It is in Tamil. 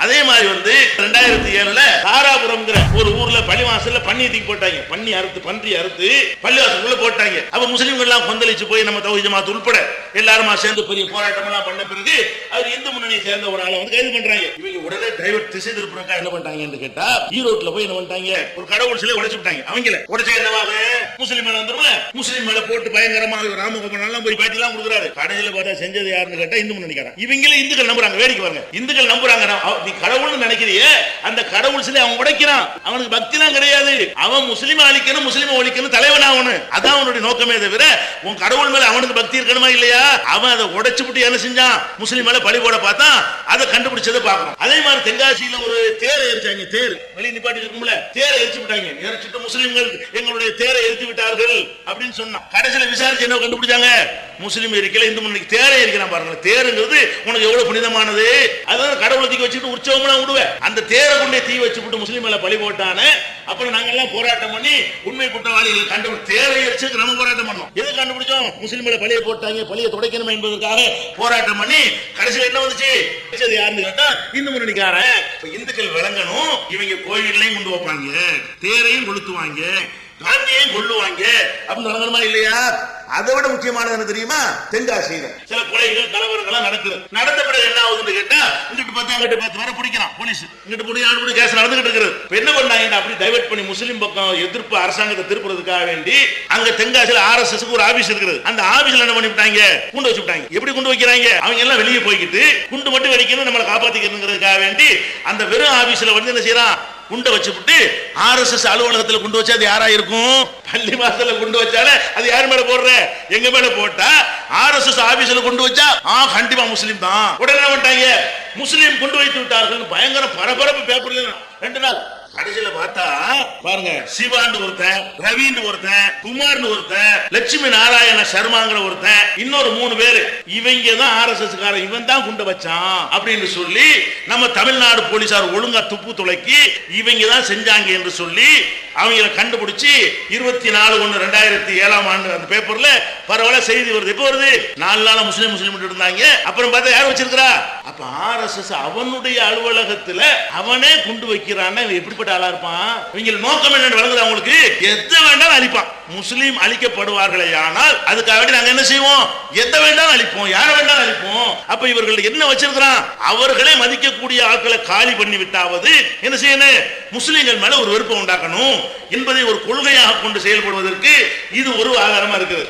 அதே மாதிரி 2007 தாராபுரம்ங்கிற ஒரு ஊர்ல பள்ளிவாசல்ல பன்னி தூக்கி போட்டாங்க. பன்றி அறுத்து பள்ளிவாசலுக்குள்ள போட்டாங்க. அப்ப முஸ்லிம்கள் எல்லாம் கொந்தளிச்சு போய் நம்ம தௌஹீத் ஜமாத் உட்பட எல்லாருமா சேர்ந்து பெரிய போராட்டம் எல்லாம் பண்ண பிறகு அவர் இந்து முன்னணியை சேர்ந்த ஒரு ஆளை கைது பண்றாங்க. இவங்க உடனே டைவர்ட் திசை திருப்புறக்கா என்ன பண்ணிட்டாங்கன்னு கேட்டா, ஈரோட்ல போய் என்ன பண்ணிட்டாங்க, ஒரு கடவுள் சிலை உடைச்சு விட்டாங்க. அவங்கள உடைச்சா என்னவாக, முஸ்லிம் மேல வந்துருமா, முஸ்லிம் மேல போட்டு பயங்கரமாக ராமகோபால் போய் பேட்டி எல்லாம் கொடுக்குறாரு. கடைசியில பார்த்தா செஞ்சது யாருன்னு கேட்டா இந்து முன்னணிக்காரன். இவங்களே இந்துக்கள் நம்புறாங்க. வேடிக்கை பாருங்க, இந்துக்கள் நம்புறாங்க. நீ கடவுள்னு நினைக்கிறியே, அந்த கடவுள் சிலை அவன் உடைக்கிறான். அவனுக்கு பக்தி எல்லாம் கிடையாது. அவன் முஸ்லிம் அழிக்கணும், முஸ்லிம் ஒழிக்கணும், தலைவன் ஆகணும். அதான் அவனுடைய நோக்கமே தவிர உன் கடவுள் மேல அவனுக்கு பக்தி இருக்கணுமா இல்லையா? அவன் அதை உடைச்சு விட்டு என்ன செஞ்சான், முஸ்லிம் மேல பழி போட பார்த்தா அதை கண்டுபிடிச்சதை பார்க்கணும். அதே மாதிரி தென்காசியில ஒரு தேரை எரிச்சாங்க. தேர் வெளியே நிப்பாட்டி இருக்கும்ல, தேரை எரிச்சு விட்டாங்க. எரிச்சிட்டு முஸ்லிம்கள் எங்களுடைய தேரை எரித்து விட்டார்கள் அப்படின்னு சொன்னா, கடைசியில விசாரிச்சு என்ன கண்டுபிடிச்சாங்க, முஸ்லிம் இருக்கல இந்து முன்னணிக்கு தேரை எரிக்கிறான். பாருங்க, தேருங்கிறது உனக்கு எவ்வளவு புனிதமானது. அதான் கடவுளை தூக்கி வச்சுட்டு உற்சவம்லாம் விடுவேன். அந்த தேரை கொண்டே தீ வச்சுட்டு முஸ்லிம் மேல பழி போட்டானே. அப்புறம் நாங்க எல்லாம் போராட்டம் பண்ணி உண்மை குற்றவாளிகள் கண்டுபிடிச்சு தேரை எரிச்சு நம்ம போராட்டம் பண்ணோம். எது கண்டுபிடிச்சோம், முஸ்லிம் மேல பழியை போட்டாங்க, பழியை துடைக்கணும் என்பதற்காக போராட்டம் பண்ணி கடைசியில் என்ன வந்துச்சு, யாருன்னு கேட்டா இந்து முன்னணிக்காரன். இந்துக்கள் விளங்கணும், இவங்க கோயிலையும் கொண்டு வைப்பாங்க, தேரையும் கொளுத்துவாங்க, காந்தியையும் கொள்ளுவாங்க அப்படின்னு விளங்கணுமா இல்லையா? அதை விட முக்கியமானது என்ன தெரியுமா, தென்காசியில சில கொலைகள் கலவரங்கள் நடக்குது. நடந்த பிறகு என்ன ஆகுதுன்னு கேட்டா, இங்கிட்டு 10 வரை பிடிக்கிறான் போலீஸ், இங்கிட்டு போய் ஆடு கேஸ் நடந்துகிட்டு இருக்கிறது. என்ன பண்ணாங்க, அப்படி டைவர்ட் பண்ணி முஸ்லிம் பக்கம் எதிர்ப்பு அரசாங்கத்தை திருப்புறதுக்காக வேண்டி அங்க தென்காசியில RSS ஒரு ஆபீஸ் இருக்குது. அந்த ஆபீஸ்ல என்ன பண்ணிவிட்டாங்க, குண்டு வச்சு விட்டாங்க. எப்படி குண்டு வைக்கிறாங்க, அவங்க எல்லாம் வெளியே போய்கிட்டு குண்டு மட்டும் வெடிக்கணும், நம்மளை காப்பாத்திக்கிறதுக்காக வேண்டி அந்த வெறும் ஆபீஸ்ல என்ன செய்யறான், குண்டை வச்சுட்டு RSS அலுவலகத்தில் குண்டு வச்சா அது யாரா இருக்கும், பள்ளி வாசல்ல குண்டு வச்சாலே அது யாரு மேல போடுற, எங்க மேல போட்டா RSS ஆபீஸ்ல குண்டு வச்சா கண்டிப்பா முஸ்லிம் தான். உடனே வந்துட்டாங்க, முஸ்லிம் குண்டு வைத்து விட்டார்கள். பயங்கர பரபரப்பு பேப்பர்ல 2 நாள். கடைசியில பார்த்தா பாருங்க, சிவான்னு ஒருத்தன், ரவின்னு ஒருத்தன், குமார்னு ஒருத்தன், லட்சுமி நாராயண சர்மாங்கிற ஒருத்தன், இன்னொரு 3 பேரு. இவங்க தான் RSS காரன், இவன் தான் குண்டு வச்சான் அப்படின்னு சொல்லி நம்ம தமிழ்நாடு போலீசார் ஒழுங்கா துப்பு துளைக்கி இவங்க தான் செஞ்சாங்க என்று சொல்லி அவங்களை கண்டுபிடிச்சு 24/1/2007 அந்த பேப்பர்ல பரவாயில்ல செய்தி வருது. எப்ப வருது, 4 நாளா முஸ்லிம் இருந்தாங்க. அப்புறம் பார்த்தா யார் வச்சிருக்கிறா, அப்ப RSS அவனுடைய அலுவலகத்துல அவனே குண்டு வைக்கிறான். எப்படிப்பட்ட ஆளா இருப்பான், இவங்க நோக்கம் என்ன விளங்குது அவங்களுக்கு, எதை வேண்டாம் அழிப்பான். முஸ்லீம் அழிக்கப்படுவார்களே ஆனால் அதுக்காக வேண்டி நாங்க என்ன செய்வோம், எதை வேண்டாம் அழிப்போம், யாரை வேண்டாம் அழிப்போம். அப்ப இவர்கள் என்ன வச்சிருக்கிறான், அவர்களே மதிக்கக்கூடிய ஆட்களை காலி பண்ணி விட்டாவது என்ன செய்யணும், முஸ்லிம்கள் மேல ஒரு வெறுப்பை உண்டாக்கணும் என்பதை ஒரு கொள்கையாக கொண்டு செயல்படுவதற்கு இது ஒரு ஆதாரமா இருக்குது.